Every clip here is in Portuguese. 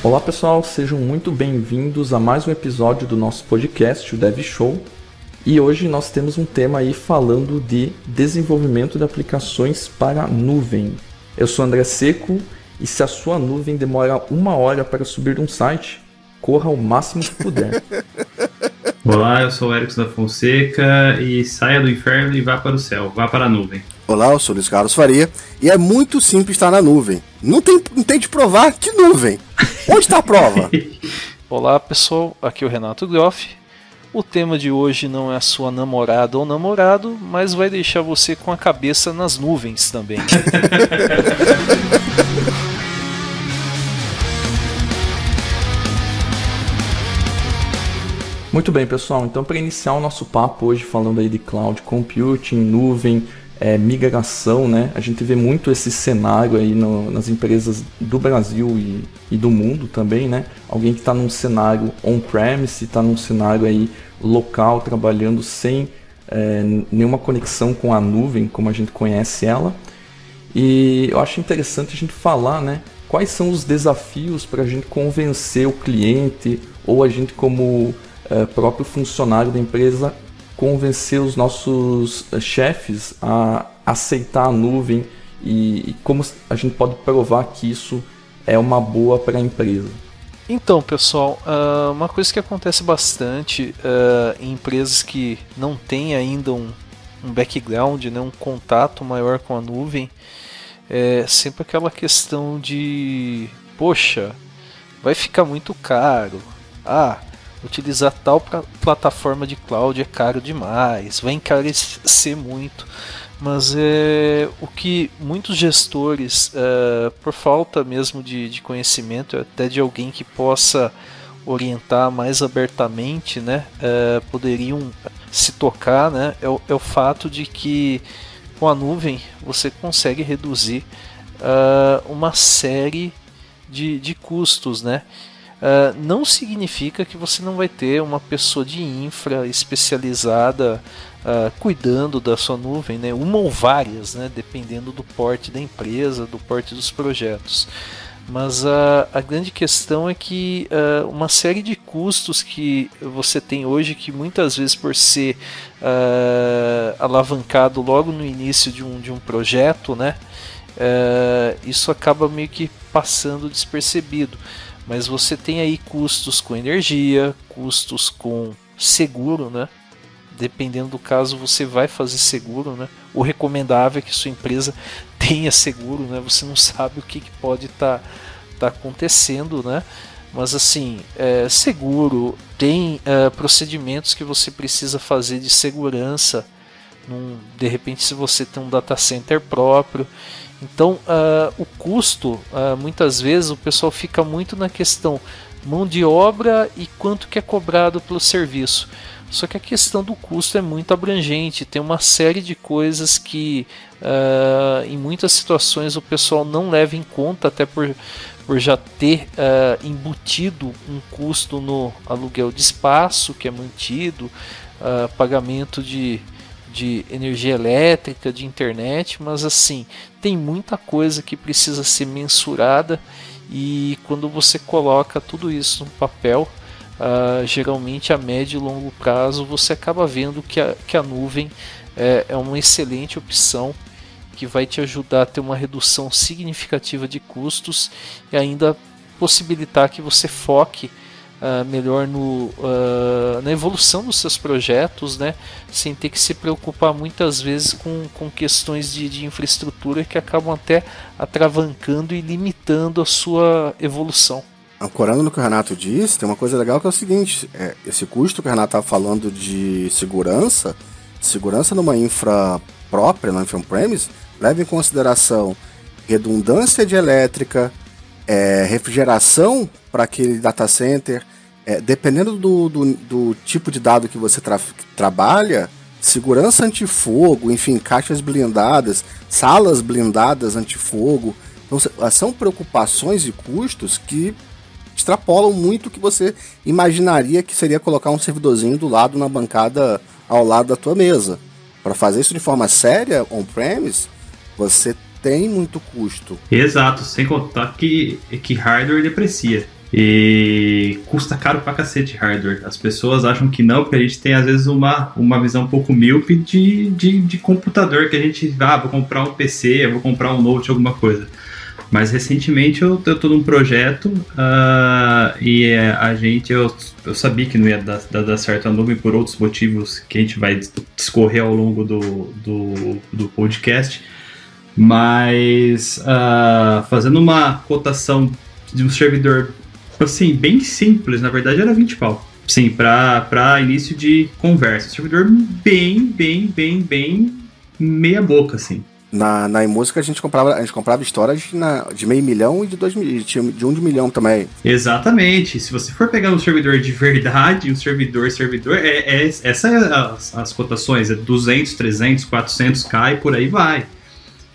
Olá pessoal, sejam muito bem-vindos a mais um episódio do nosso podcast, o Dev Show. E hoje nós temos um tema aí falando de desenvolvimento de aplicações para nuvem. Eu sou André Seco e se a sua nuvem demora 1 hora para subir um site, corra o máximo que puder. Olá, eu sou o Erickson da Fonseca e saia do inferno e vá para o céu, vá para a nuvem. Olá, eu sou o Luiz Carlos Faria e é muito simples estar na nuvem. Não tem de provar que nuvem. Onde está a prova? Olá pessoal, aqui é o Renato Groff. O tema de hoje não é a sua namorada ou namorado, mas vai deixar você com a cabeça nas nuvens também. Muito bem, pessoal. Então, para iniciar o nosso papo hoje falando aí de cloud computing, nuvem, migração, né? A gente vê muito esse cenário aí nas empresas do Brasil e do mundo também, né? Alguém que está num cenário on-premise, está num cenário aí local, trabalhando sem nenhuma conexão com a nuvem, como a gente conhece ela. E eu acho interessante a gente falar, né? Quais são os desafios para a gente convencer o cliente ou a gente como próprio funcionário da empresa convencer os nossos chefes a aceitar a nuvem e como a gente pode provar que isso é uma boa para a empresa. Então, pessoal, uma coisa que acontece bastante em empresas que não têm ainda um background, né, um contato maior com a nuvem, é sempre aquela questão de, poxa, vai ficar muito caro. Utilizar tal plataforma de cloud é caro demais, vai encarecer muito. Mas o que muitos gestores, por falta mesmo de conhecimento, até de alguém que possa orientar mais abertamente, né, poderiam se tocar, né, é o fato de que com a nuvem você consegue reduzir uma série de custos, né? Não significa que você não vai ter uma pessoa de infra especializada cuidando da sua nuvem, né? Uma ou várias, né? Dependendo do porte da empresa, do porte dos projetos. Mas a grande questão é que uma série de custos que você tem hoje, que muitas vezes por ser alavancado logo no início de um projeto, né? Isso acaba meio que passando despercebido. Mas você tem aí custos com energia, custos com seguro, né? Dependendo do caso, você vai fazer seguro, né? O recomendável é que sua empresa tenha seguro, né? Você não sabe o que pode estar acontecendo, né? Mas assim, seguro, tem procedimentos que você precisa fazer de segurança. De repente, se você tem um data center próprio. Então, o custo, muitas vezes o pessoal fica muito na questão mão de obra e quanto que é cobrado pelo serviço. Só que a questão do custo é muito abrangente, tem uma série de coisas que em muitas situações o pessoal não leva em conta, até por já ter embutido um custo no aluguel de espaço que é mantido, pagamento de energia elétrica, de internet, mas assim, tem muita coisa que precisa ser mensurada e quando você coloca tudo isso no papel, geralmente a médio e longo prazo você acaba vendo que a nuvem é uma excelente opção que vai te ajudar a ter uma redução significativa de custos e ainda possibilitar que você foque melhor na evolução dos seus projetos, né? Sem ter que se preocupar muitas vezes com questões de infraestrutura que acabam até atravancando e limitando a sua evolução. Ancorando no que o Renato disse, tem uma coisa legal que é o seguinte, esse custo que o Renato estava falando de segurança numa infra própria, na infra on-premise, leva em consideração redundância de elétrica, refrigeração para aquele data center, dependendo do tipo de dado que você trabalha, segurança antifogo, enfim, caixas blindadas, salas blindadas antifogo. Então, são preocupações e custos que extrapolam muito o que você imaginaria que seria colocar um servidorzinho do lado na bancada ao lado da tua mesa. Para fazer isso de forma séria, on-premise, você tem muito custo. Exato, sem contar que hardware deprecia. E custa caro pra cacete hardware. As pessoas acham que não, porque a gente tem às vezes uma visão um pouco míope de computador, que a gente, vou comprar um PC, eu vou comprar um Note, alguma coisa. Mas recentemente eu tô num projeto e eu sabia que não ia dar certo a nuvem por outros motivos que a gente vai discorrer ao longo do podcast, mas fazendo uma cotação de um servidor assim, bem simples, na verdade era 20 pau. Sim, pra início de conversa. Servidor bem meia boca, assim. Na iMúsica a gente comprava storage de $500 000 e de 2 milhões, de 1 milhão também. Exatamente. Se você for pegar um servidor de verdade, um servidor, essas as cotações, é 200, 300, 400k e por aí vai.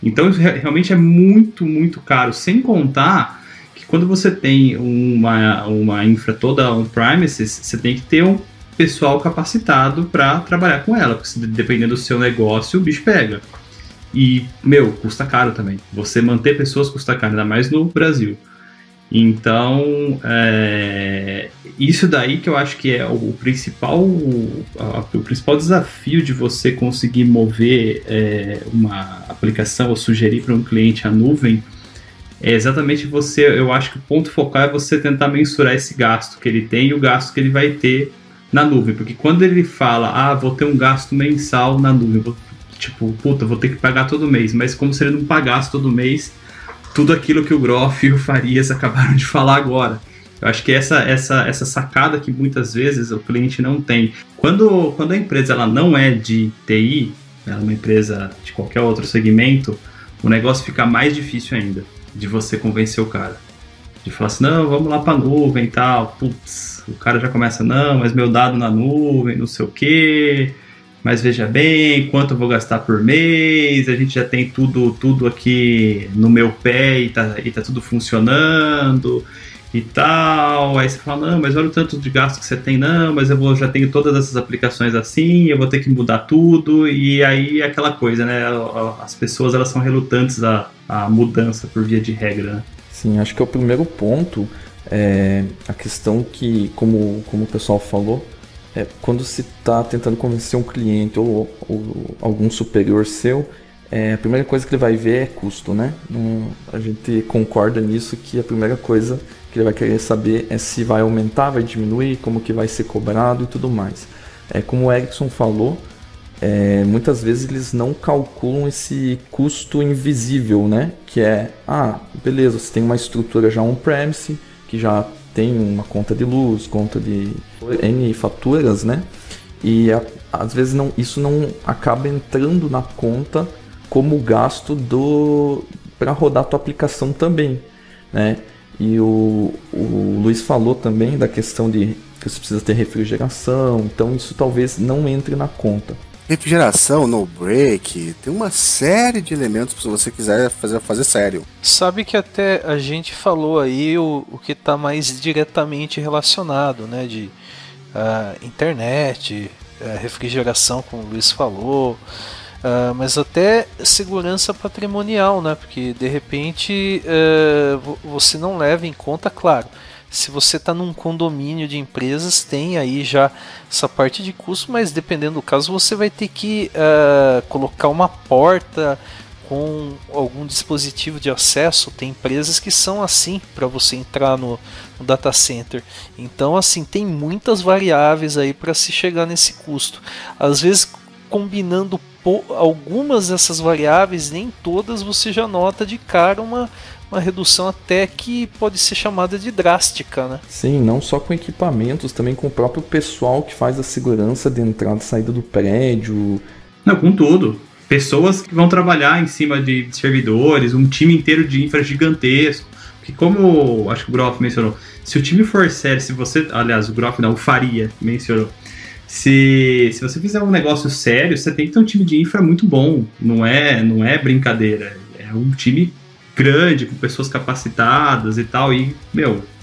Então realmente é muito, muito caro, sem contar que quando você tem uma infra toda on-premises, você tem que ter um pessoal capacitado para trabalhar com ela, porque dependendo do seu negócio, o bicho pega. E, custa caro também. Você manter pessoas custa caro, ainda mais no Brasil. Então, isso daí que eu acho que é o principal desafio de você conseguir mover uma aplicação ou sugerir para um cliente a nuvem, é exatamente eu acho que o ponto focal é você tentar mensurar esse gasto que ele tem e o gasto que ele vai ter na nuvem. Porque quando ele fala, vou ter um gasto mensal na nuvem, vou ter que pagar todo mês, mas como se ele não pagasse todo mês tudo aquilo que o Groff e o Farias acabaram de falar agora. Eu acho que essa sacada que muitas vezes o cliente não tem. Quando a empresa ela não é de TI, ela é uma empresa de qualquer outro segmento, o negócio fica mais difícil ainda de você convencer o cara. De falar assim, não, vamos lá pra nuvem e tal. Putz, o cara já começa, não, mas meu dado na nuvem, não sei o quê... Mas veja bem, quanto eu vou gastar por mês, a gente já tem tudo aqui no meu pé e tá tudo funcionando e tal. Aí você fala, não, mas olha o tanto de gasto que você tem, não, mas já tenho todas essas aplicações assim, eu vou ter que mudar tudo. E aí aquela coisa, né? As pessoas elas são relutantes à mudança por via de regra, né? Sim, acho que é o primeiro ponto, a questão que, como o pessoal falou, quando se está tentando convencer um cliente ou algum superior seu, a primeira coisa que ele vai ver é custo, né? A gente concorda nisso, que a primeira coisa que ele vai querer saber é se vai aumentar, vai diminuir, como que vai ser cobrado e tudo mais. Como o Erickson falou, muitas vezes eles não calculam esse custo invisível, né? Que beleza, você tem uma estrutura já on-premise, que já tem uma conta de luz, conta de N faturas, né? E às vezes isso não acaba entrando na conta como gasto para rodar a tua aplicação também, né? E o Luiz falou também da questão de que você precisa ter refrigeração, então isso talvez não entre na conta. Refrigeração, no break, tem uma série de elementos se você quiser fazer sério. Sabe que até a gente falou aí o que está mais diretamente relacionado, né? De internet, refrigeração, como o Luiz falou, mas até segurança patrimonial, né? Porque de repente você não leva em conta, claro. Se você está num condomínio de empresas, tem aí já essa parte de custo, mas dependendo do caso, você vai ter que colocar uma porta com algum dispositivo de acesso. Tem empresas que são assim para você entrar no data center. Então, assim, tem muitas variáveis aí para se chegar nesse custo. Às vezes, combinando algumas dessas variáveis, nem todas você já nota de cara uma redução até que pode ser chamada de drástica, né? Sim, não só com equipamentos, também com o próprio pessoal que faz a segurança de entrada e saída do prédio. Não, com tudo. Pessoas que vão trabalhar em cima de servidores, um time inteiro de infra gigantesco. Porque como acho que o Groff mencionou, se o time for sério, o Groff não, o Faria mencionou, se você fizer um negócio sério, você tem que ter um time de infra muito bom, não é brincadeira, é um time grande, com pessoas capacitadas e tal, e,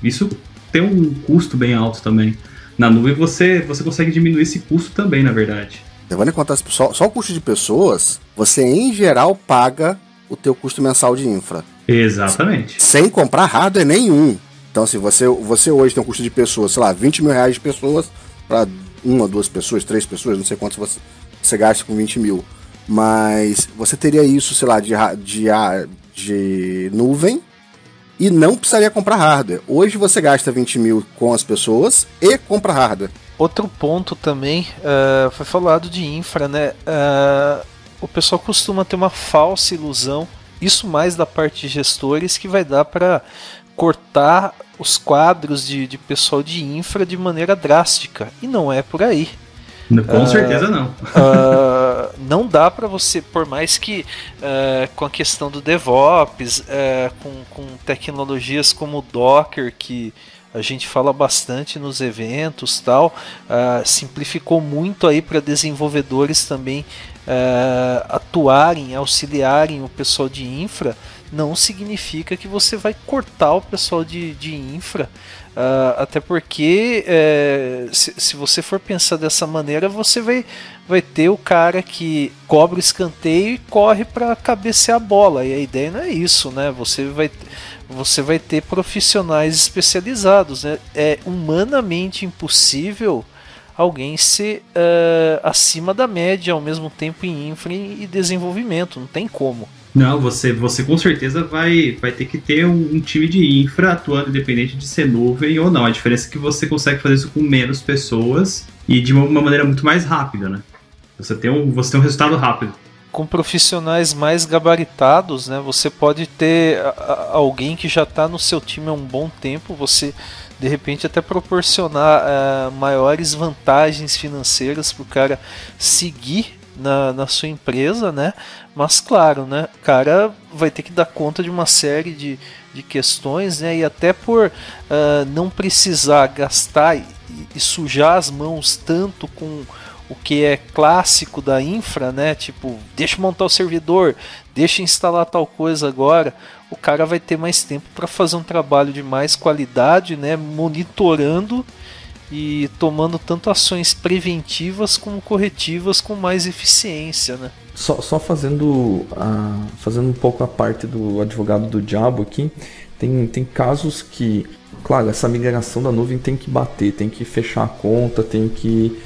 isso tem um custo bem alto também. Na nuvem você consegue diminuir esse custo também, na verdade. Levando em conta só o custo de pessoas, você em geral paga o teu custo mensal de infra. Exatamente. Sem comprar hardware nenhum. Então, assim, você hoje tem um custo de pessoas, sei lá, 20 mil reais de pessoas para 1, 2 pessoas, 3 pessoas, não sei quantos você gasta com 20 mil. Mas você teria isso, sei lá, de nuvem e não precisaria comprar hardware. Hoje você gasta 20 mil com as pessoas e compra hardware. Outro ponto também, foi falado de infra, né? O pessoal costuma ter uma falsa ilusão, isso mais da parte de gestores, que vai dar para cortar os quadros de pessoal de infra de maneira drástica. E não é por aí. Com certeza não. Não dá para você, por mais que com a questão do DevOps, com tecnologias como o Docker, que a gente fala bastante nos eventos, tal, simplificou muito aí para desenvolvedores também atuarem, auxiliarem o pessoal de infra. Não significa que você vai cortar o pessoal de infra, até porque se você for pensar dessa maneira, você vai ter o cara que cobra o escanteio e corre para cabecear a bola, e a ideia não é isso, né? Você vai ter profissionais especializados, né? É humanamente impossível alguém ser acima da média ao mesmo tempo em infra e desenvolvimento, não tem como. Não, você com certeza vai ter que ter um time de infra atuando independente de ser nuvem ou não. A diferença é que você consegue fazer isso com menos pessoas e de uma maneira muito mais rápida, né? Você tem um resultado rápido. Com profissionais mais gabaritados, né? Você pode ter alguém que já está no seu time há um bom tempo, você de repente até proporcionar maiores vantagens financeiras para o cara seguir na sua empresa, né? Mas claro, né? O cara vai ter que dar conta de uma série de questões, né? E até por não precisar gastar e sujar as mãos tanto com o que é clássico da infra, né? Tipo, deixa eu montar o servidor, deixa eu instalar tal coisa agora. O cara vai ter mais tempo para fazer um trabalho de mais qualidade, né? Monitorando e tomando tanto ações preventivas como corretivas com mais eficiência, né? Só fazendo um pouco a parte do advogado do diabo aqui, tem casos que, claro, essa migração da nuvem tem que bater, tem que fechar a conta, tem que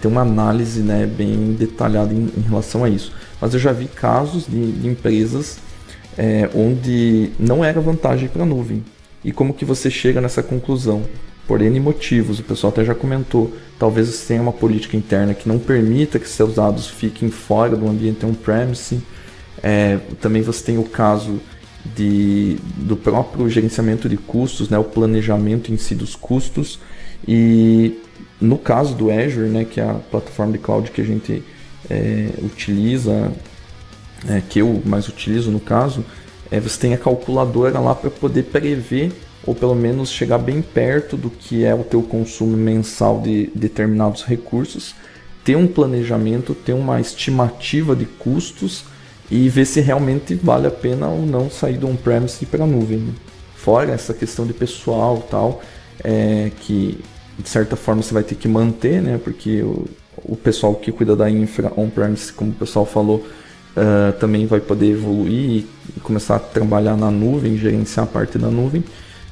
ter uma análise, né, bem detalhada em relação a isso. Mas eu já vi casos de empresas onde não era vantagem para a nuvem. E como que você chega nessa conclusão? Por N motivos, o pessoal até já comentou, talvez você tenha uma política interna que não permita que seus dados fiquem fora do ambiente on-premise. Também você tem o caso do próprio gerenciamento de custos, né, o planejamento em si dos custos. E no caso do Azure, né, que é a plataforma de cloud que a gente utiliza, que eu mais utilizo no caso, você tem a calculadora lá para poder prever ou pelo menos chegar bem perto do que é o teu consumo mensal de determinados recursos, ter um planejamento, ter uma estimativa de custos e ver se realmente vale a pena ou não sair do on-premise para a nuvem. Fora essa questão de pessoal e tal, que de certa forma você vai ter que manter, né? Porque o pessoal que cuida da infra on-premise, como o pessoal falou, também vai poder evoluir e começar a trabalhar na nuvem, gerenciar a parte da nuvem.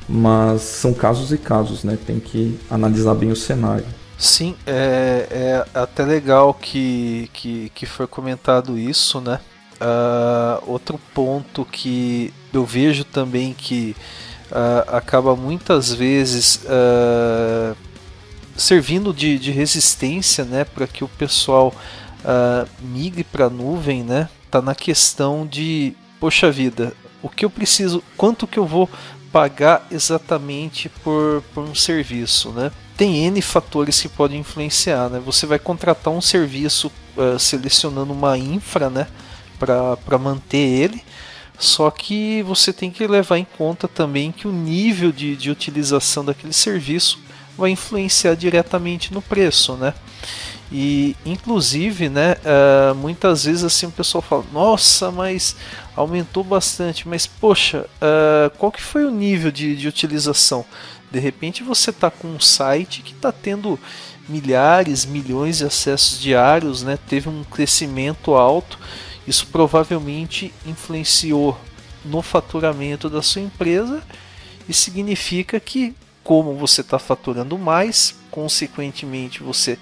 Mas são casos e casos, né? Tem que analisar bem o cenário. Sim, é até legal que foi comentado isso, né? Outro ponto que eu vejo também que acaba muitas vezes servindo de resistência, né? Para que o pessoal migre para a nuvem, né? Tá na questão de, poxa vida, o que eu preciso, quanto que eu vou pagar exatamente por um serviço, né? Tem N fatores que podem influenciar, né? Você vai contratar um serviço selecionando uma infra, né? Para manter ele, só que você tem que levar em conta também que o nível de utilização daquele serviço vai influenciar diretamente no preço, né? E inclusive, né, muitas vezes assim o pessoal fala, nossa, mas aumentou bastante, mas poxa, qual que foi o nível de utilização? De repente você está com um site que está tendo milhares, milhões de acessos diários, né, teve um crescimento alto, isso provavelmente influenciou no faturamento da sua empresa e significa que, como você está faturando mais, consequentemente você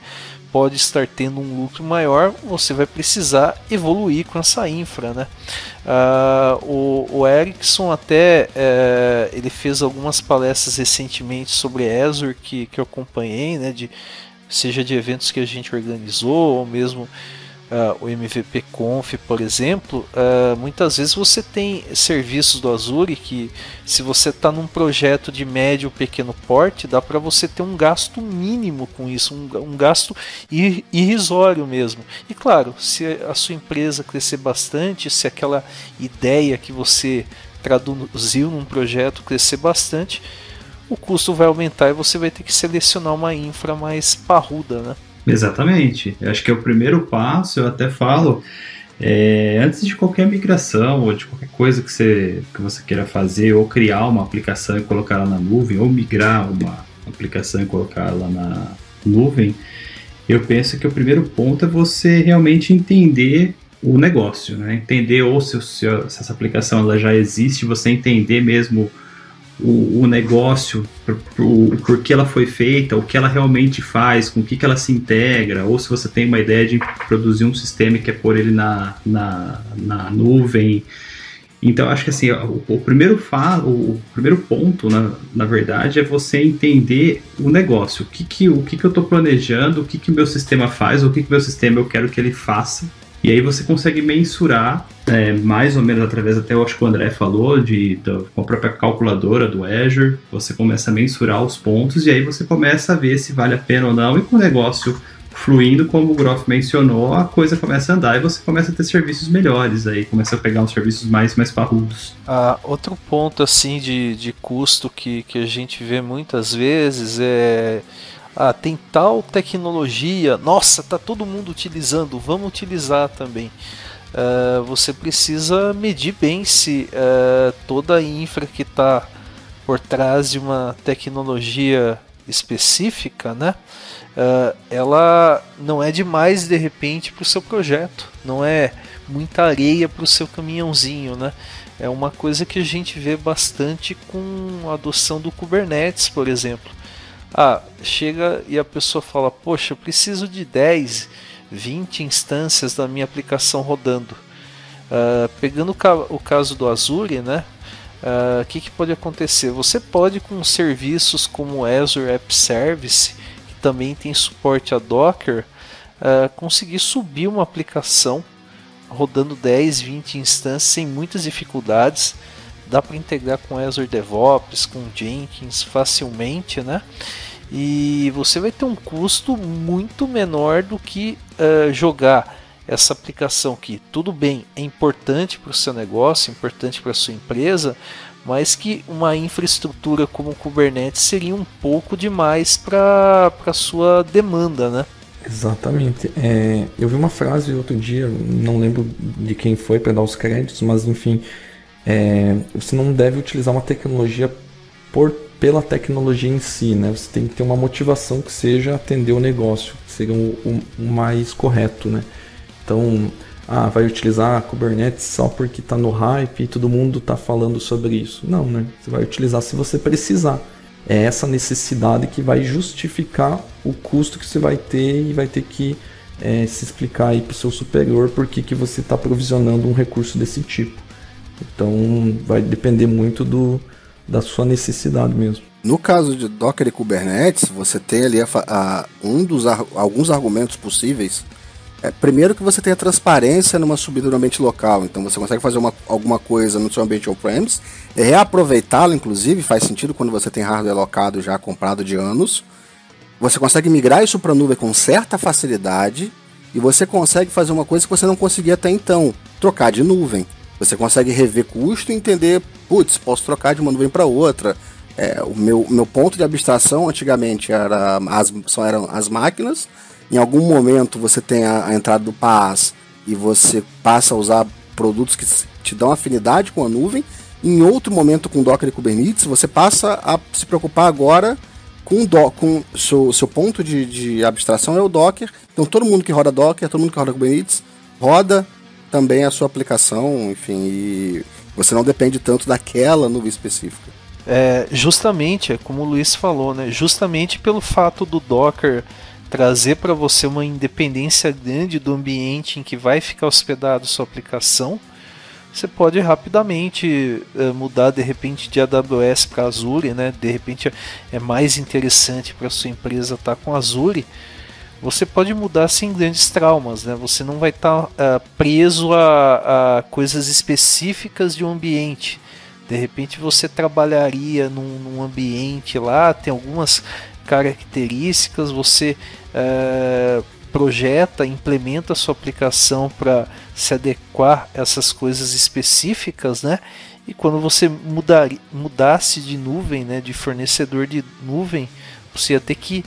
pode estar tendo um lucro maior, você vai precisar evoluir com essa infra, né? O Ericsson até ele fez algumas palestras recentemente sobre Azure que eu acompanhei, né? Seja de eventos que a gente organizou ou mesmo o MVP Conf, por exemplo. Muitas vezes você tem serviços do Azure que, se você está num projeto de médio ou pequeno porte, dá para você ter um gasto mínimo com isso, um gasto irrisório mesmo. E claro, se a sua empresa crescer bastante, se aquela ideia que você traduziu num projeto crescer bastante, o custo vai aumentar e você vai ter que selecionar uma infra mais parruda, né? Exatamente. Eu acho que é o primeiro passo. Eu até falo, antes de qualquer migração ou de qualquer coisa que você queira fazer, ou criar uma aplicação e colocar ela na nuvem, ou migrar uma aplicação e colocar ela na nuvem, eu penso que o primeiro ponto é você realmente entender o negócio, né? Entender ou se essa aplicação ela já existe, você entender mesmo o negócio, por que ela foi feita, o que ela realmente faz, com o que ela se integra, ou se você tem uma ideia de produzir um sistema e quer pôr ele na nuvem. Então, acho que assim, o primeiro ponto, na verdade, é você entender o negócio, o que eu estou planejando, o que meu sistema faz, o que meu sistema eu quero que ele faça. E aí você consegue mensurar, mais ou menos através, até eu acho que o André falou, com a própria calculadora do Azure, você começa a mensurar os pontos e aí você começa a ver se vale a pena ou não, e com o negócio fluindo, como o Groff mencionou, a coisa começa a andar e você começa a ter serviços melhores, aí começa a pegar uns serviços mais parrudos. Outro ponto assim de custo que a gente vê muitas vezes tem tal tecnologia, nossa, tá todo mundo utilizando, vamos utilizar também. Você precisa medir bem se toda a infra que está por trás de uma tecnologia específica, né, ela não é demais de repente para o seu projeto, não é muita areia para o seu caminhãozinho, né? É uma coisa que a gente vê bastante com a adoção do Kubernetes, por exemplo. Chega e a pessoa fala, poxa, eu preciso de 10, 20 instâncias da minha aplicação rodando. Pegando o caso do Azure, né? O que pode acontecer? Você pode, com serviços como o Azure App Service, que também tem suporte a Docker, conseguir subir uma aplicação rodando 10, 20 instâncias sem muitas dificuldades. Dá para integrar com Azure DevOps, com Jenkins facilmente, né? E você vai ter um custo muito menor do que jogar essa aplicação que, tudo bem, é importante para o seu negócio, importante para a sua empresa, mas que uma infraestrutura como o Kubernetes seria um pouco demais para a sua demanda, né? Exatamente. Eu vi uma frase outro dia, não lembro de quem foi para dar os créditos, mas enfim, você não deve utilizar uma tecnologia pela tecnologia em si, né? Você tem que ter uma motivação que seja atender o negócio, que seja o mais correto, né? Então, vai utilizar a Kubernetes só porque está no hype e todo mundo está falando sobre isso. Não, né? Você vai utilizar se você precisar. É essa necessidade que vai justificar o custo que você vai ter, e vai ter que se explicar aí para o seu superior por que você está provisionando um recurso desse tipo. Então, vai depender muito da sua necessidade mesmo. No caso de Docker e Kubernetes, você tem ali alguns argumentos possíveis. Primeiro, que você tem a transparência numa subida no ambiente local, então você consegue fazer alguma coisa no seu ambiente on-premise, reaproveitá-lo, inclusive, faz sentido quando você tem hardware alocado já comprado de anos. Você consegue migrar isso para a nuvem com certa facilidade, e você consegue fazer uma coisa que você não conseguia até então, trocar de nuvem. Você consegue rever custo e entender, posso trocar de uma nuvem para outra. O meu ponto de abstração antigamente eram as máquinas. Em algum momento você tem a entrada do PaaS e você passa a usar produtos que te dão afinidade com a nuvem. Em outro momento, com Docker e Kubernetes, você passa a se preocupar agora com seu ponto de abstração é o Docker. Então todo mundo que roda Docker, todo mundo que roda Kubernetes, roda também a sua aplicação, enfim, e você não depende tanto daquela nuvem específica. Justamente, é como o Luiz falou, né? Justamente pelo fato do Docker trazer para você uma independência grande do ambiente em que vai ficar hospedado sua aplicação, você pode rapidamente mudar de repente de AWS para Azure, né? De repente é mais interessante para sua empresa estar com Azure. Você pode mudar sem grandes traumas, né? Você não vai estar preso a coisas específicas de um ambiente. De repente você trabalharia num ambiente lá, tem algumas características, você projeta, implementa a sua aplicação para se adequar a essas coisas específicas, né? E quando você mudasse de nuvem, né, de fornecedor de nuvem, você ia ter que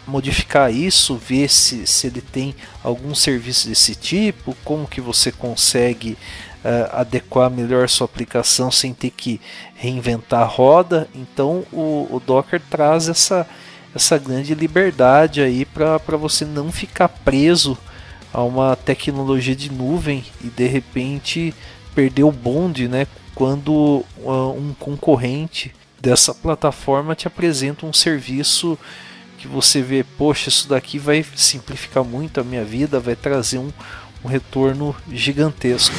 modificar isso, ver se ele tem algum serviço desse tipo, como que você consegue adequar melhor sua aplicação sem ter que reinventar a roda. Então o Docker traz essa grande liberdade aí para você não ficar preso a uma tecnologia de nuvem e de repente perder o bonde, né, quando um concorrente dessa plataforma te apresenta um serviço que você vê, poxa, isso daqui vai simplificar muito a minha vida, vai trazer um retorno gigantesco.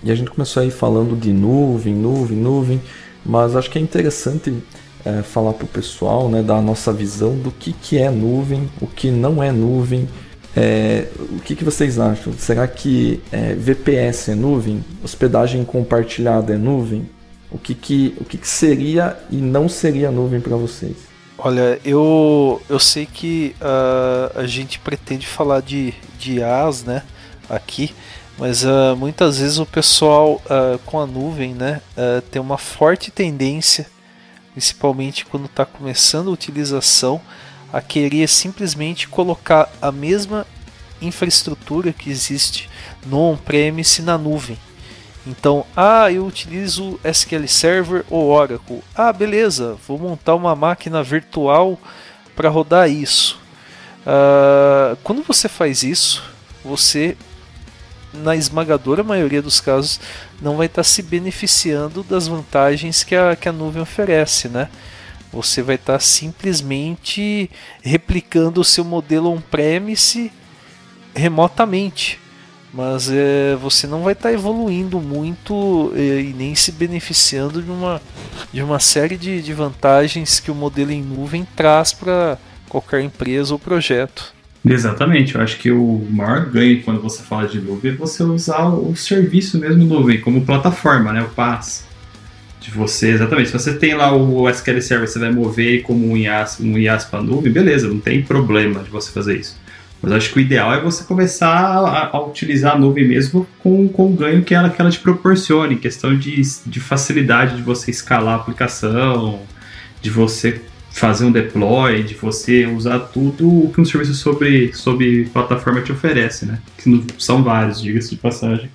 E a gente começou aí falando de nuvem, mas acho que é interessante falar para o pessoal, né, dar a nossa visão do que é nuvem, o que não é nuvem. O que vocês acham? Será que VPS é nuvem? Hospedagem compartilhada é nuvem? O que seria e não seria nuvem para vocês? Olha, eu sei que a gente pretende falar de IaaS, né, aqui, mas muitas vezes o pessoal com a nuvem, né, tem uma forte tendência, principalmente quando está começando a utilização, a querer simplesmente colocar a mesma infraestrutura que existe no on-premise na nuvem. Então, eu utilizo SQL Server ou Oracle. Beleza, vou montar uma máquina virtual para rodar isso. Quando você faz isso, você, na esmagadora maioria dos casos, não vai estar se beneficiando das vantagens que a nuvem oferece, né? Você vai estar simplesmente replicando o seu modelo on-premise remotamente, mas você não vai estar evoluindo muito e nem se beneficiando de uma série de vantagens que o modelo em nuvem traz para qualquer empresa ou projeto. Exatamente, eu acho que o maior ganho quando você fala de nuvem é você usar o serviço mesmo nuvem como plataforma, né, o PaaS. De você, exatamente, se você tem lá o SQL Server, você vai mover como um IaaS para a nuvem, beleza, não tem problema de você fazer isso. Mas eu acho que o ideal é você começar a utilizar a nuvem mesmo com o ganho que ela te proporcione, questão de facilidade de você escalar a aplicação, de você fazer um deploy, de você usar tudo o que um serviço sobre plataforma te oferece, né? Que não são vários, diga-se de passagem.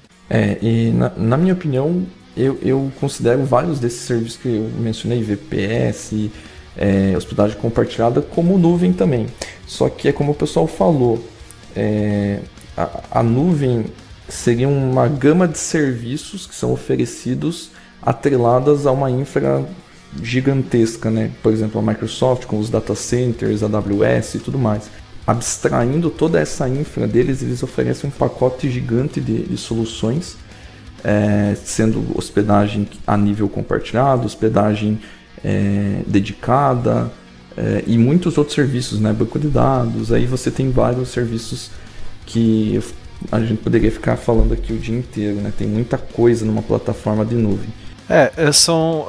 E na minha opinião, eu considero vários desses serviços que eu mencionei, VPS, hospedagem compartilhada, como nuvem também. Só que é como o pessoal falou, a nuvem seria uma gama de serviços que são oferecidos atreladas a uma infra gigantesca, né? Por exemplo, a Microsoft com os data centers, a AWS e tudo mais. Abstraindo toda essa infra deles, eles oferecem um pacote gigante de soluções, sendo hospedagem a nível compartilhado, hospedagem dedicada e muitos outros serviços, né? Banco de dados. Aí você tem vários serviços que a gente poderia ficar falando aqui o dia inteiro, né? Tem muita coisa numa plataforma de nuvem.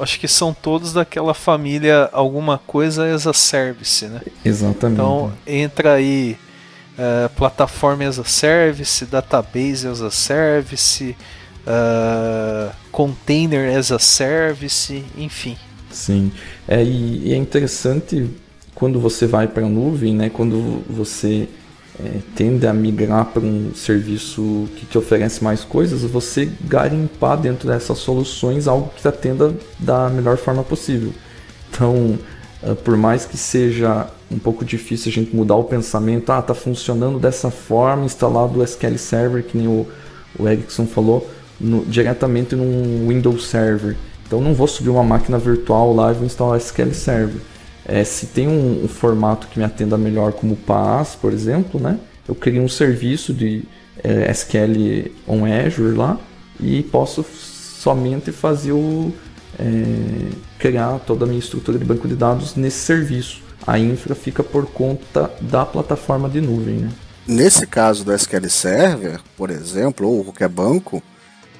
Acho que são todos daquela família alguma coisa as a service, né? Exatamente. Então entra aí plataforma as a service, database as a service, container as a service, enfim. Sim, e é interessante quando você vai para a nuvem, né? Quando você tende a migrar para um serviço que te oferece mais coisas, você garimpar dentro dessas soluções algo que atenda da melhor forma possível. Então, por mais que seja um pouco difícil a gente mudar o pensamento, tá funcionando dessa forma, instalado o SQL Server, que nem o Erickson falou, diretamente num Windows Server. Então não vou subir uma máquina virtual lá e vou instalar o SQL Server. Se tem um formato que me atenda melhor, como o PaaS, por exemplo, né? Eu crio um serviço de SQL on Azure lá e posso somente fazer criar toda a minha estrutura de banco de dados nesse serviço. A infra fica por conta da plataforma de nuvem, né? Nesse caso do SQL Server, por exemplo, ou qualquer banco,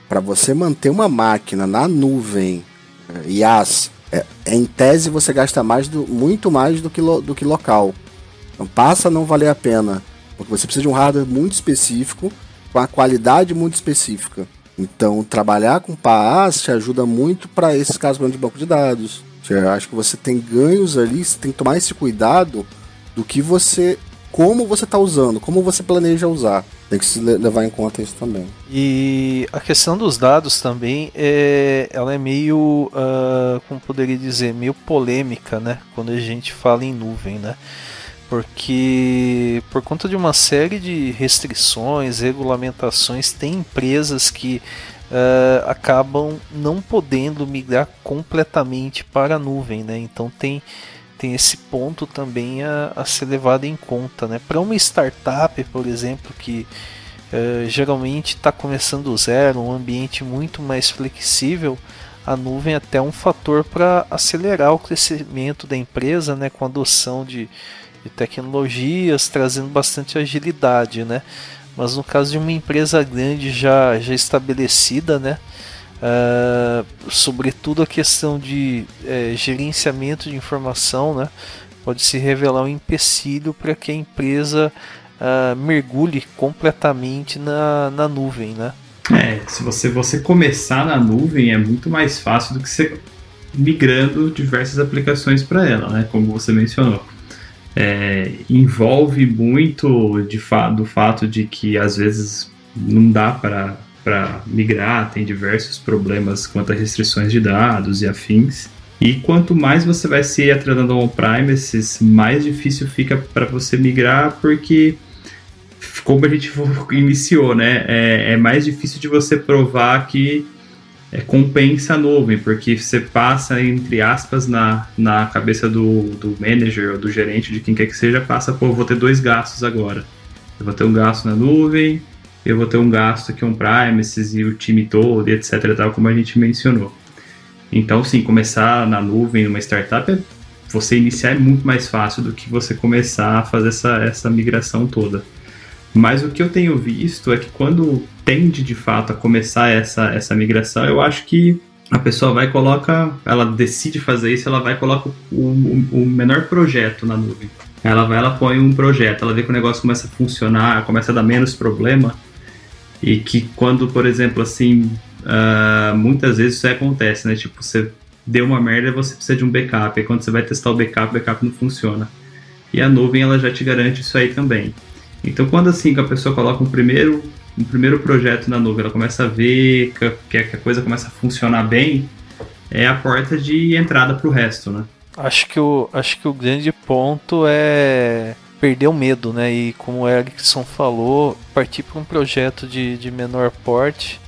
para você manter uma máquina na nuvem, IaaS, em tese você gasta muito mais do que local. Então passa a não valer a pena, porque você precisa de um hardware muito específico, com a qualidade muito específica. Então trabalhar com PaaS te ajuda muito para esses casos de banco de dados. Eu acho que você tem ganhos ali, você tem que tomar esse cuidado do que como você está usando, como você planeja usar. Tem que se levar em conta isso também. E a questão dos dados também, ela é meio, como poderia dizer, meio polêmica, né? Quando a gente fala em nuvem, né? Porque por conta de uma série de restrições, regulamentações, tem empresas que acabam não podendo migrar completamente para a nuvem, né? Então tem esse ponto também a ser levado em conta, né? Para uma startup, por exemplo, que geralmente está começando do zero, um ambiente muito mais flexível, a nuvem é até um fator para acelerar o crescimento da empresa, né? Com a adoção de tecnologias, trazendo bastante agilidade, né? Mas no caso de uma empresa grande já estabelecida, né? Sobretudo a questão de gerenciamento de informação, né? Pode se revelar um empecilho para que a empresa mergulhe completamente na nuvem, né? Se você começar na nuvem é muito mais fácil do que você migrando diversas aplicações para ela, né? Como você mencionou. Envolve muito do fato de que às vezes não dá para migrar, tem diversos problemas quanto a restrições de dados e afins. E quanto mais você vai se atrelando ao on-premises, mais difícil fica para você migrar, porque, como a gente iniciou, né, é mais difícil de você provar que compensa a nuvem, porque você passa, entre aspas, na cabeça do manager ou do gerente, de quem quer que seja, eu vou ter dois gastos agora. Eu vou ter um gasto na nuvem, eu vou ter um gasto aqui on-premises e o time todo, e etc, tal, como a gente mencionou. Então, sim, começar na nuvem, numa startup, você iniciar é muito mais fácil do que você começar a fazer essa migração toda. Mas o que eu tenho visto é que quando tende de fato a começar essa migração, eu acho que a pessoa ela decide fazer isso, ela vai e coloca o menor projeto na nuvem. Ela põe um projeto, ela vê que o negócio começa a funcionar, começa a dar menos problema, e que quando, por exemplo, assim, muitas vezes isso acontece, né? Tipo, você deu uma merda e você precisa de um backup, e quando você vai testar o backup não funciona. E a nuvem, ela já te garante isso aí também. Então, quando assim que a pessoa coloca um primeiro projeto na nuvem, ela começa a ver que a coisa começa a funcionar bem, é a porta de entrada para o resto, né? Acho que o grande ponto é perder o medo, né? E como o Erickson falou, partir para um projeto de menor porte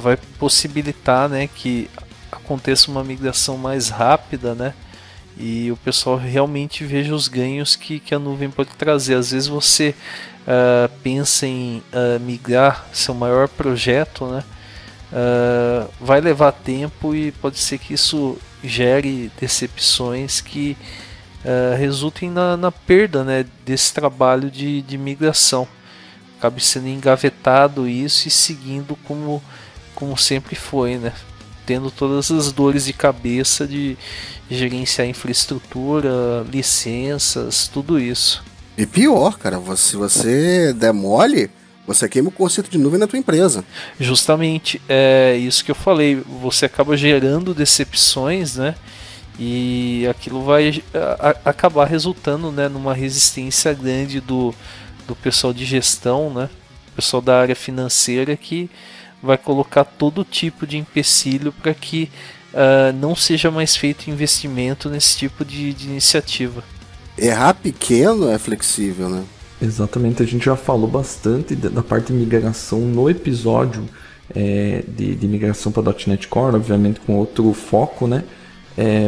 vai possibilitar, né, que aconteça uma migração mais rápida, né? E o pessoal realmente veja os ganhos que a nuvem pode trazer. Às vezes você pensa em migrar seu maior projeto, né? Vai levar tempo e pode ser que isso gere decepções que resultem na perda, né, desse trabalho de migração. Acabe sendo engavetado isso e seguindo como sempre foi, né? Tendo todas as dores de cabeça de gerenciar infraestrutura, licenças, tudo isso. E pior, cara, se você der mole, você queima o conceito de nuvem na tua empresa. Justamente, é isso que eu falei, você acaba gerando decepções, né? E aquilo vai acabar resultando, né, numa resistência grande do pessoal de gestão, né? Pessoal da área financeira, que vai colocar todo tipo de empecilho para que não seja mais feito investimento nesse tipo de iniciativa. Errar pequeno é flexível, né? Exatamente, a gente já falou bastante da parte de migração no episódio de migração para .NET Core, obviamente com outro foco, né?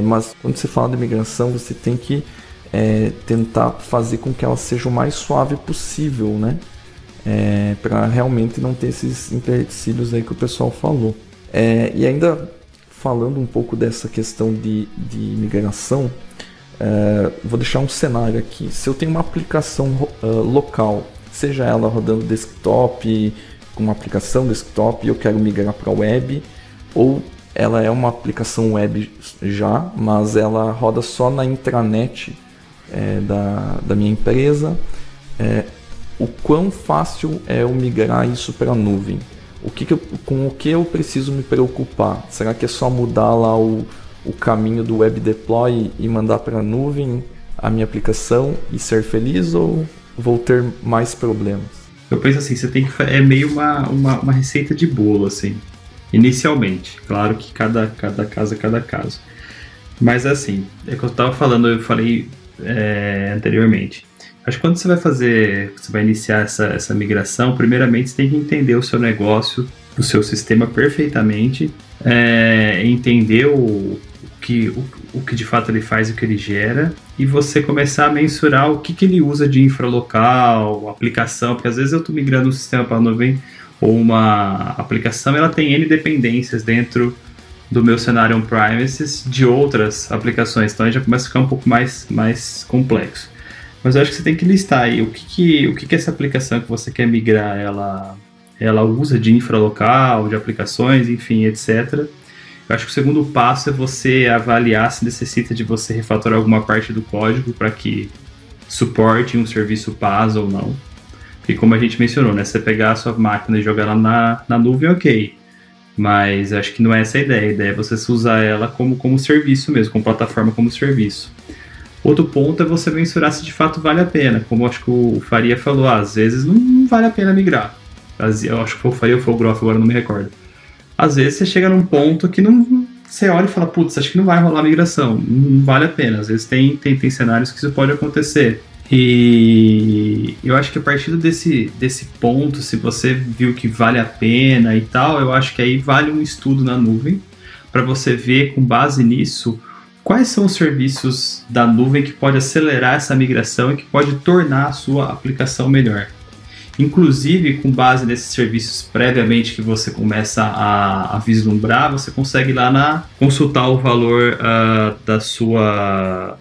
Mas quando você fala de migração, você tem que tentar fazer com que ela seja o mais suave possível, né? Para realmente não ter esses empecilhos aí que o pessoal falou. E ainda falando um pouco dessa questão de migração, vou deixar um cenário aqui. Se eu tenho uma aplicação local, seja ela rodando desktop, com uma aplicação desktop e eu quero migrar para web, ou ela é uma aplicação web já, mas ela roda só na intranet da minha empresa, o quão fácil é eu migrar isso para a nuvem? Com o que eu preciso me preocupar? Será que é só mudar lá o caminho do web deploy e mandar para a nuvem a minha aplicação e ser feliz, ou vou ter mais problemas? Eu penso assim, você tem que é meio uma receita de bolo, assim, inicialmente. Claro que cada caso é cada caso. Mas assim, é que eu falei anteriormente. Acho que quando você vai iniciar essa migração, primeiramente você tem que entender o seu negócio, o seu sistema perfeitamente, entender o que de fato ele faz e o que ele gera, e você começar a mensurar o que ele usa de infralocal, aplicação, porque às vezes eu estou migrando um sistema para a nuvem ou uma aplicação, ela tem N dependências dentro do meu cenário on-premises de outras aplicações, então aí já começa a ficar um pouco mais complexo. Mas eu acho que você tem que listar aí o que essa aplicação que você quer migrar ela usa de infralocal, de aplicações, enfim, etc. Eu acho que o segundo passo é você avaliar se necessita de você refatorar alguma parte do código para que suporte um serviço PaaS ou não. Porque como a gente mencionou, né, você pegar a sua máquina e jogar ela na nuvem, ok. Mas acho que não é essa a ideia. A ideia é você usar ela como serviço mesmo, como plataforma como serviço. Outro ponto é você mensurar se de fato vale a pena. Como acho que o Faria falou, às vezes não vale a pena migrar. Eu acho que foi o Faria ou foi o Groff, agora não me recordo. Às vezes você chega num ponto que você olha e fala, putz, acho que não vai rolar migração, não vale a pena. Às vezes tem cenários que isso pode acontecer. E eu acho que a partir desse ponto, se você viu que vale a pena e tal, eu acho que aí vale um estudo na nuvem para você ver, com base nisso, quais são os serviços da nuvem que pode acelerar essa migração e que pode tornar a sua aplicação melhor. Inclusive, com base nesses serviços previamente que você começa a vislumbrar, você consegue ir lá consultar o valor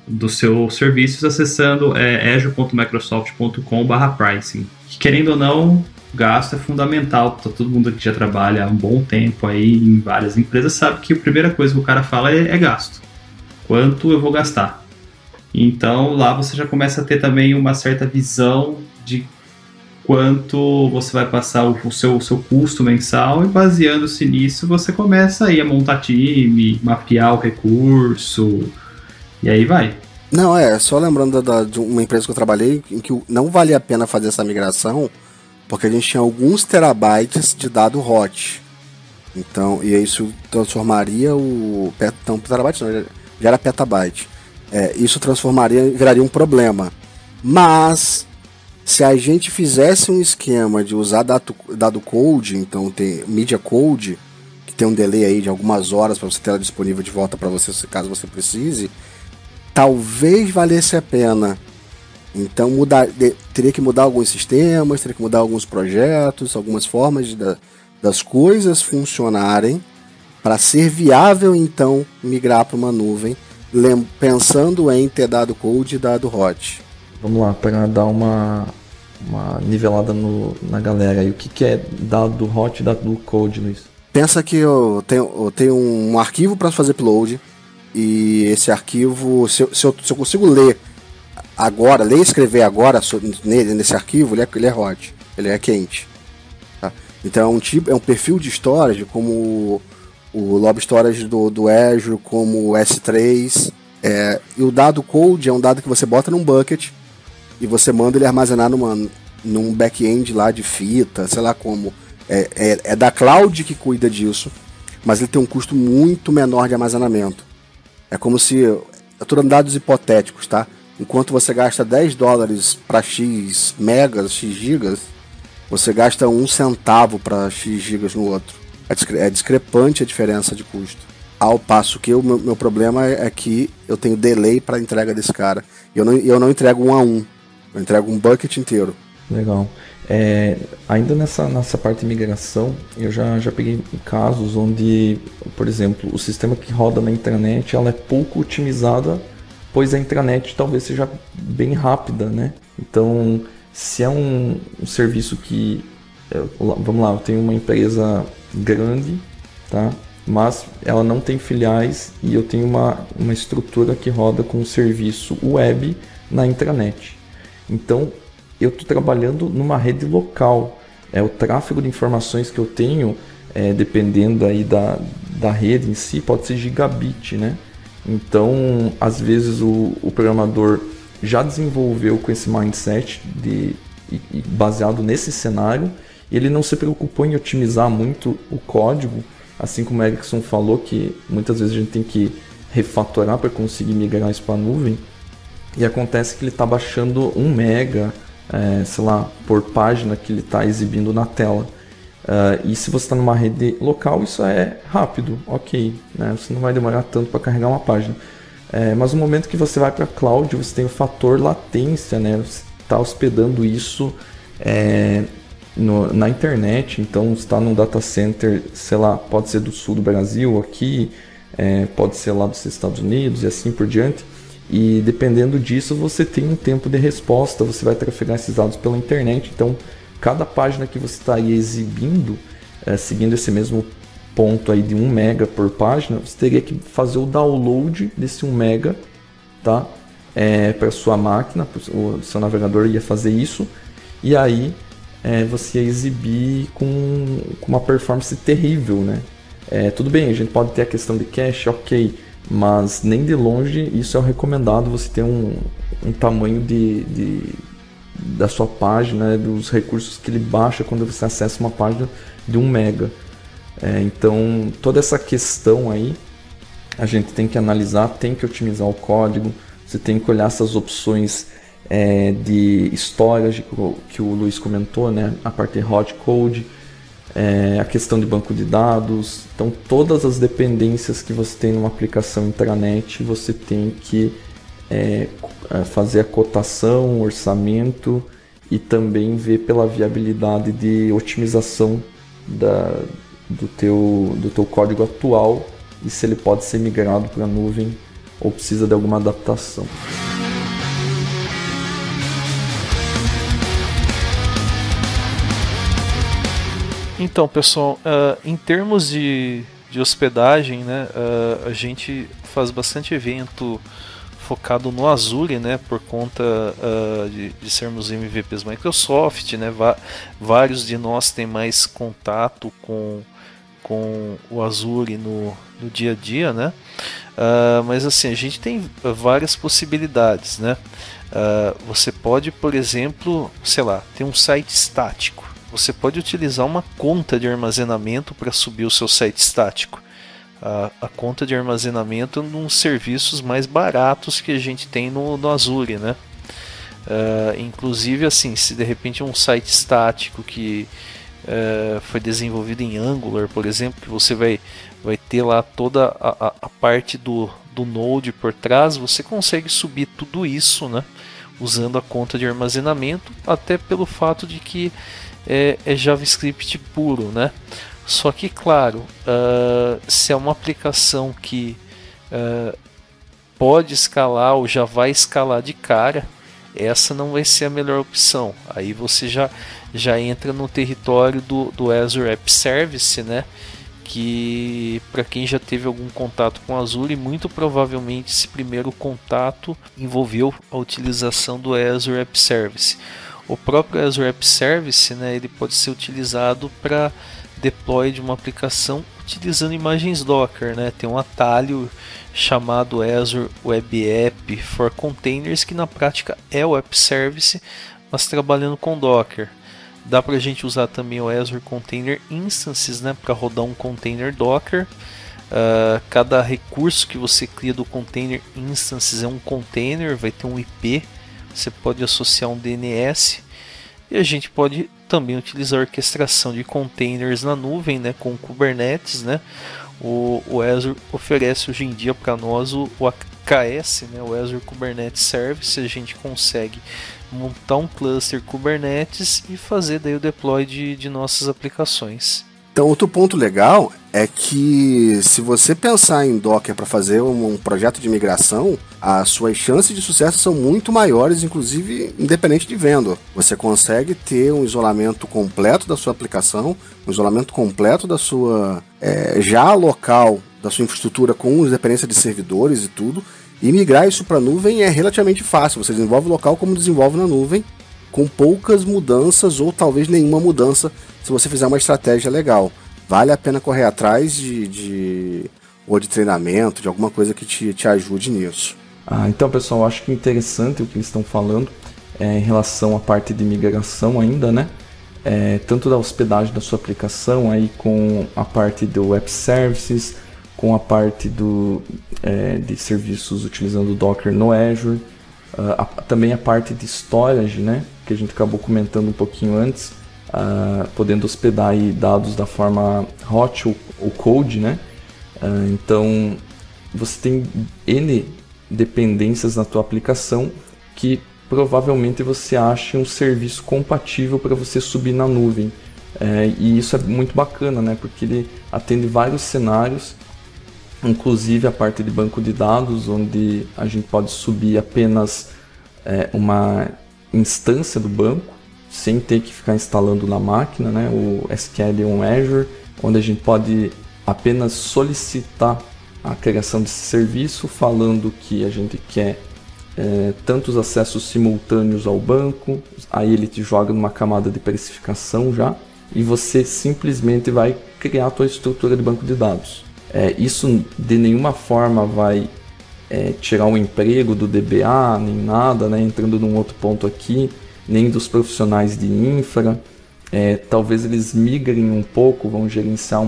dos seus serviços acessando azure.microsoft.com/pricing. Querendo ou não, o gasto é fundamental. Todo mundo que já trabalha há um bom tempo aí em várias empresas sabe que a primeira coisa que o cara fala é gasto. Quanto eu vou gastar? Então lá você já começa a ter também uma certa visão de quanto você vai passar o seu custo mensal, e baseando-se nisso você começa aí a montar time, mapear o recurso, e aí vai. Não, só lembrando de uma empresa que eu trabalhei em que não valia a pena fazer essa migração, porque a gente tinha alguns terabytes de dado hot. Então, e isso transformaria não, terabyte não, já era petabyte. Isso viraria um problema. Mas se a gente fizesse um esquema de usar dado code, então tem media code, que tem um delay aí de algumas horas para você ter ela disponível de volta para você, caso você precise, talvez valesse a pena. Então teria que mudar alguns sistemas, teria que mudar alguns projetos, algumas formas das coisas funcionarem para ser viável então migrar para uma nuvem, pensando em ter dado code e dado hot. Vamos lá, para dar uma nivelada na galera aí. O que é dado hot e dado cold, Luiz? Pensa que eu tenho um arquivo para fazer upload, e esse arquivo, se eu consigo ler e escrever agora nesse arquivo, ele é hot, ele é quente. Tá? Então é um perfil de storage como o Lob Storage do Azure, como o S3. E o dado cold é um dado que você bota num bucket e você manda ele armazenar num back-end lá de fita, sei lá como. É da cloud que cuida disso. mas ele tem um custo muito menor de armazenamento. É como se... Eu estou dando dados hipotéticos, tá? Enquanto você gasta $10 para X megas, X gigas, você gasta 1 centavo para X gigas no outro. É discrepante a diferença de custo. Ao passo que o meu problema é que eu tenho delay para a entrega desse cara. E eu não entrego 1 a 1. Eu entrego um bucket inteiro. Legal. Ainda nessa parte de migração, eu já peguei casos onde, por exemplo, o sistema que roda na intranet ela é pouco otimizada, pois a intranet talvez seja bem rápida, né? Então, se é um serviço que... Vamos lá, eu tenho uma empresa grande, tá? Mas ela não tem filiais e eu tenho uma estrutura que roda com um serviço web na intranet. Então, eu estou trabalhando numa rede local. O tráfego de informações que eu tenho, dependendo aí da rede em si, pode ser gigabit, né? Então, às vezes o programador já desenvolveu com esse mindset baseado nesse cenário, e ele não se preocupou em otimizar muito o código, assim como o Erickson falou, que muitas vezes a gente tem que refatorar para conseguir migrar isso para a nuvem, e acontece que ele está baixando 1 mega, sei lá, por página que ele está exibindo na tela. E se você está numa rede local, isso é rápido, ok, né? Você não vai demorar tanto para carregar uma página. Mas no momento que você vai para a cloud, você tem o fator latência, né? Você está hospedando isso na internet, então você está num data center, sei lá, pode ser do sul do Brasil, aqui, pode ser lá dos Estados Unidos e assim por diante. E dependendo disso, você tem um tempo de resposta, você vai trafegar esses dados pela internet. Então, cada página que você está aí exibindo, seguindo esse mesmo ponto aí de 1 mega por página, você teria que fazer o download desse 1 mega, tá? Para sua máquina, o seu navegador ia fazer isso, e aí você ia exibir com uma performance terrível, né? Tudo bem, a gente pode ter a questão de cache, ok, mas nem de longe isso é o recomendado, você ter um tamanho da sua página, dos recursos que ele baixa quando você acessa uma página de 1 mega. Então toda essa questão aí a gente tem que analisar, tem que otimizar o código, você tem que olhar essas opções de storage que o Luiz comentou, né? A parte de hot code, a questão de banco de dados. Então todas as dependências que você tem numa aplicação intranet, você tem que fazer a cotação, orçamento e também ver pela viabilidade de otimização do teu código atual e se ele pode ser migrado para a nuvem ou precisa de alguma adaptação. Então, pessoal, em termos de hospedagem, né, a gente faz bastante evento focado no Azure, né, por conta de sermos MVPs Microsoft, né, vários de nós têm mais contato com o Azure no dia a dia, né, mas assim, a gente tem várias possibilidades, né, você pode, por exemplo, sei lá, ter um site estático. Você pode utilizar uma conta de armazenamento para subir o seu site estático. A conta de armazenamento é um dos serviços mais baratos que a gente tem no Azure, né? Inclusive, assim, se de repente é um site estático que foi desenvolvido em Angular, por exemplo, que você vai ter lá toda a parte do Node por trás, você consegue subir tudo isso, né? Usando a conta de armazenamento, até pelo fato de que é JavaScript puro, né? Só que, claro, se é uma aplicação que pode escalar ou já vai escalar de cara, essa não vai ser a melhor opção. Aí você já entra no território do Azure App Service, né? Que para quem já teve algum contato com Azure, muito provavelmente esse primeiro contato envolveu a utilização do Azure App Service. O próprio Azure App Service, né, ele pode ser utilizado para deploy de uma aplicação utilizando imagens Docker, né? Tem um atalho chamado Azure Web App for Containers, que na prática é o App Service, mas trabalhando com Docker. Dá para a gente usar também o Azure Container Instances, né, para rodar um container Docker. Cada recurso que você cria do Container Instances é um container, vai ter um IP, você pode associar um DNS, e a gente pode também utilizar a orquestração de containers na nuvem, né, com Kubernetes, né. O Azure oferece hoje em dia para nós o AKS, né, o Azure Kubernetes Service. A gente consegue montar um cluster Kubernetes e fazer daí o deploy de nossas aplicações. Então, outro ponto legal é que se você pensar em Docker para fazer um projeto de migração, as suas chances de sucesso são muito maiores, inclusive independente de vendor. Você consegue ter um isolamento completo da sua aplicação, um isolamento completo da sua já local, da sua infraestrutura com independência de servidores e tudo, e migrar isso para a nuvem é relativamente fácil. Você desenvolve local como desenvolve na nuvem, com poucas mudanças ou talvez nenhuma mudança, se você fizer uma estratégia legal. Vale a pena correr atrás de treinamento, de alguma coisa que te ajude nisso. Então, pessoal, eu acho que interessante o que eles estão falando em relação à parte de migração ainda, né? Tanto da hospedagem da sua aplicação, aí com a parte do Web Services, com a parte de serviços utilizando o Docker no Azure, também a parte de storage, né? Que a gente acabou comentando um pouquinho antes, podendo hospedar aí dados da forma hot ou cold, né? Então você tem N dependências na tua aplicação que provavelmente você ache um serviço compatível para você subir na nuvem, e isso é muito bacana, né? Porque ele atende vários cenários, inclusive a parte de banco de dados, onde a gente pode subir apenas uma instância do banco, sem ter que ficar instalando na máquina, né? O SQL on Azure, onde a gente pode apenas solicitar a criação desse serviço, falando que a gente quer tantos acessos simultâneos ao banco, aí ele te joga numa camada de precificação já, e você simplesmente vai criar a tua estrutura de banco de dados. Isso de nenhuma forma vai tirar o emprego do DBA, nem nada, né? Entrando num outro ponto aqui, nem dos profissionais de infra. Talvez eles migrem um pouco, vão gerenciar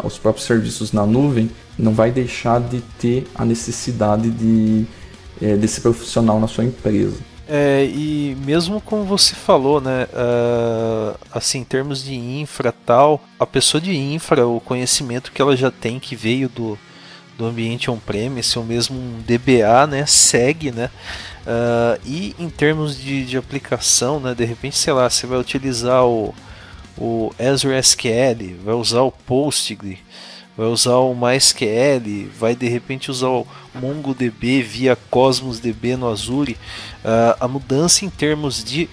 os próprios serviços na nuvem, não vai deixar de ter a necessidade desse profissional na sua empresa. E mesmo como você falou, né, assim, em termos de infra tal, a pessoa de infra, o conhecimento que ela já tem, que veio do ambiente on-premise, ou mesmo um DBA, né, segue, né, e em termos de aplicação, né, de repente, sei lá, você vai utilizar o Azure SQL, vai usar o Postgre, vai usar o MySQL, vai de repente usar o MongoDB via Cosmos DB no Azure. A mudança em termos de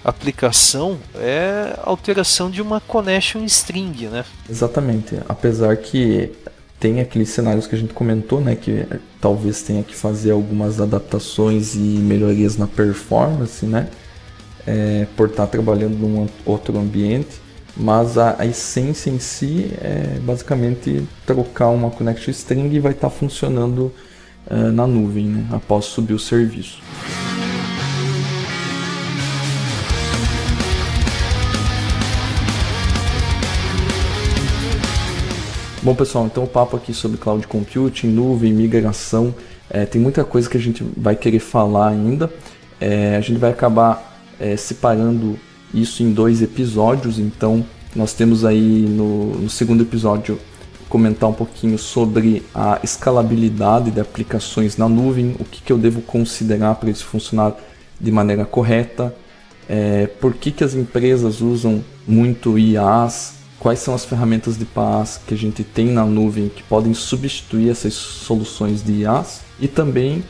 aplicação é a alteração de uma connection string, né? Exatamente, apesar que tem aqueles cenários que a gente comentou, né, que talvez tenha que fazer algumas adaptações e melhorias na performance, né, por estar trabalhando num outro ambiente. Mas a essência em si é basicamente trocar uma connection string e vai estar funcionando na nuvem, né, após subir o serviço. Bom, pessoal, então o papo aqui sobre Cloud Computing, nuvem, migração, tem muita coisa que a gente vai querer falar ainda. A gente vai acabar separando isso em 2 episódios, então nós temos aí no segundo episódio comentar um pouquinho sobre a escalabilidade de aplicações na nuvem, o que eu devo considerar para isso funcionar de maneira correta, por que as empresas usam muito IaaS, quais são as ferramentas de PaaS que a gente tem na nuvem que podem substituir essas soluções de IaaS, e também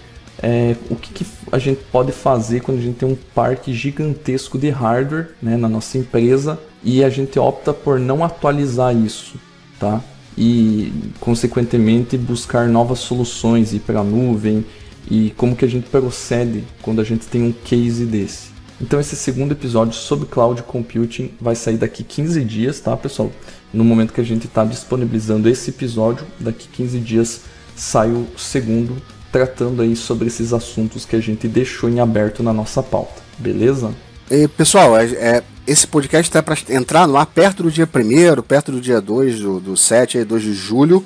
o que a gente pode fazer quando a gente tem um parque gigantesco de hardware, né, na nossa empresa e a gente opta por não atualizar isso, tá? E consequentemente buscar novas soluções, ir para a nuvem, e como que a gente procede quando a gente tem um case desse. Então esse segundo episódio sobre Cloud Computing vai sair daqui 15 dias, tá, pessoal? No momento que a gente está disponibilizando esse episódio, daqui 15 dias sai o segundo, tratando aí sobre esses assuntos que a gente deixou em aberto na nossa pauta, beleza? Pessoal, esse podcast está para entrar no ar perto do dia 1º, perto do dia 2 do 7, 2 de julho.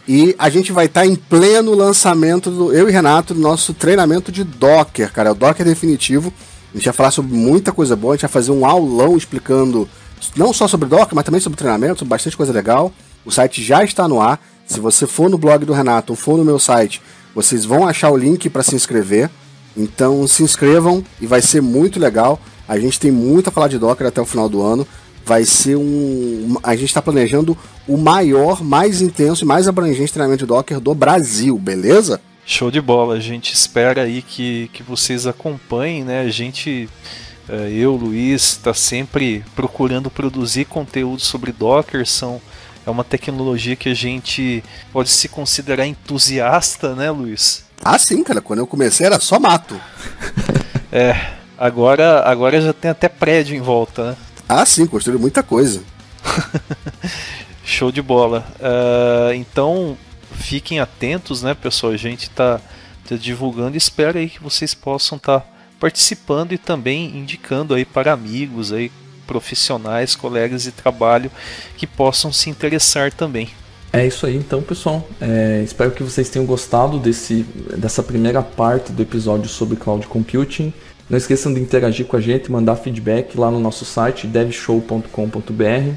E a gente vai estar em pleno lançamento, eu e Renato, do nosso treinamento de Docker, cara. O Docker definitivo. A gente vai falar sobre muita coisa boa, a gente vai fazer um aulão explicando não só sobre Docker, mas também sobre treinamento, sobre bastante coisa legal. O site já está no ar. Se você for no blog do Renato ou for no meu site, vocês vão achar o link para se inscrever. Então se inscrevam e vai ser muito legal. A gente tem muito a falar de Docker até o final do ano. Vai ser a gente está planejando o maior, mais intenso e mais abrangente treinamento de Docker do Brasil, beleza? Show de bola, a gente espera aí que vocês acompanhem, né? A gente, eu, Luiz, está sempre procurando produzir conteúdo sobre Docker. É uma tecnologia que a gente pode se considerar entusiasta, né, Luiz? Ah, sim, cara, quando eu comecei era só mato. Agora já tem até prédio em volta, né? Ah, sim, construí muita coisa. Show de bola. Então, fiquem atentos, né, pessoal? A gente tá divulgando e espero aí que vocês possam estar participando e também indicando aí para amigos, aí, profissionais, colegas de trabalho que possam se interessar também. É isso aí, então, pessoal. Espero que vocês tenham gostado dessa primeira parte do episódio sobre Cloud Computing. Não esqueçam de interagir com a gente, mandar feedback lá no nosso site devshow.com.br.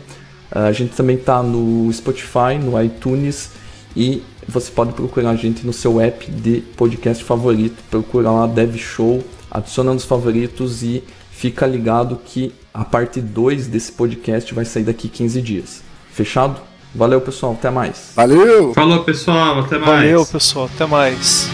A gente também está no Spotify, no iTunes, e você pode procurar a gente no seu app de podcast favorito. Procura lá DevShow, adiciona nos favoritos e fica ligado que a parte 2 desse podcast vai sair daqui 15 dias. Fechado? Valeu, pessoal, até mais. Valeu! Falou, pessoal, até mais. Valeu, pessoal, até mais.